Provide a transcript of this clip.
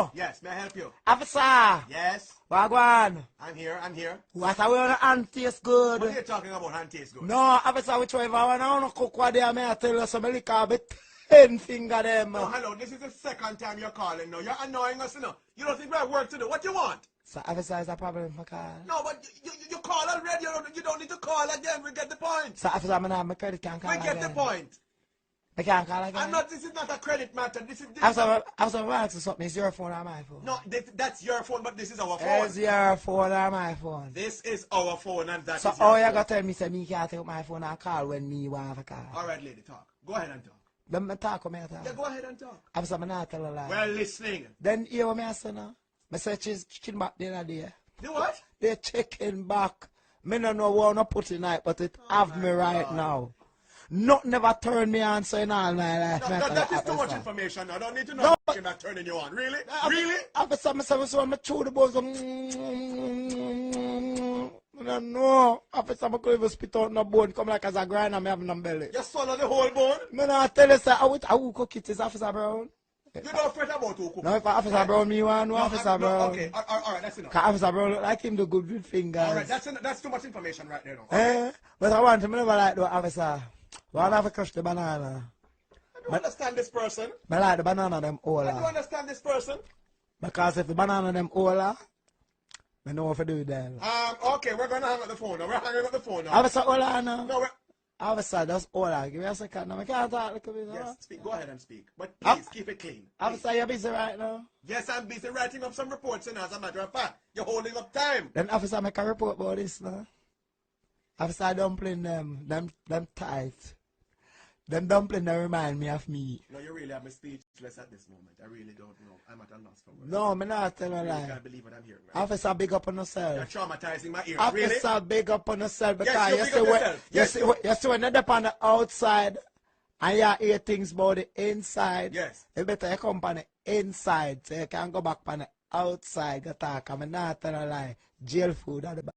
Hello. Yes, may I help you? Officer. Yes. Wagwan. I'm here. What are we on the anti-taste good? What are you talking about, anti-taste good? No, officer, which way if I want to cook what they are, may I tell you some liquor bit 10 finger them. No, hello, this is the second time you're calling now. You're annoying us, you know. You don't think we have work to do. What you want? So, officer, is a problem for call? No, but you call already. You don't need to call again. We get the point. So, officer, I'm not my credit can't call We get again. the point. I can't call again? This is not a credit matter. This is Officer, I'm asking something. Is your phone or my phone? No, that's your phone, but this is our phone. Is your phone or my phone? This is our phone, and that is so your phone. So, you got to tell me, say, me can't take my phone and call when me want to call. All right, lady, talk. Go ahead and talk. Then me talk or me talk? Yeah, go ahead and talk. Officer, I'm not tell a lie. We're listening. Then hear what I say now. I say she's chicken back the other day. The what? They're checking back. Me no know what I put in it, but it have me right God. Now. Nothing never turn me on so in all my life. No, that is too much information. I don't need to know nothing that turning you on. Really? Really? Officer, I chew the bones. I don't know. Officer, I could even spit out no bone. Come like as a grind and I have no belly. You swallow the whole bone? Me not tell you, sir. I will cook it. Is Officer Brown? You don't fret about who cook. No, if Officer Brown, me want no Officer Brown. Okay, all right, that's enough. Because Officer Brown look like him do good with fingers. All right, that's too much information right there. Okay? But I want him never like the officer. Why not have to crush the banana? I don't understand this person. I like the banana them older. I don't understand this person. Because if the banana them older, I know what to do with them. Okay, we're going to hang up the phone now. We're hanging up the phone now. Officer older now? No, Officer, that's older. Give me a second now. I can't talk like a bit. Yes, speak. Go ahead and speak. But please, keep it clean. Officer, you're busy right now? Yes, I'm busy writing up some reports, and as a matter of fact, you're holding up time. Then officer, make a report about this now. Officer, dumpling them tight. Them dumpling that remind me of me. No, you really have me speechless at this moment. I really don't know. I'm at a loss for words. No, I'm not telling a lie. I can't believe what I'm hearing. Right? Officer, big up on yourself. You're traumatizing my ears. Officer, really? big up on yourself. Because yes, you see when you're up on the outside and you hear things about the inside, yes. You better you come on the inside so you can go back on the outside. You talk. I'm not telling a lie. Jail food at the back.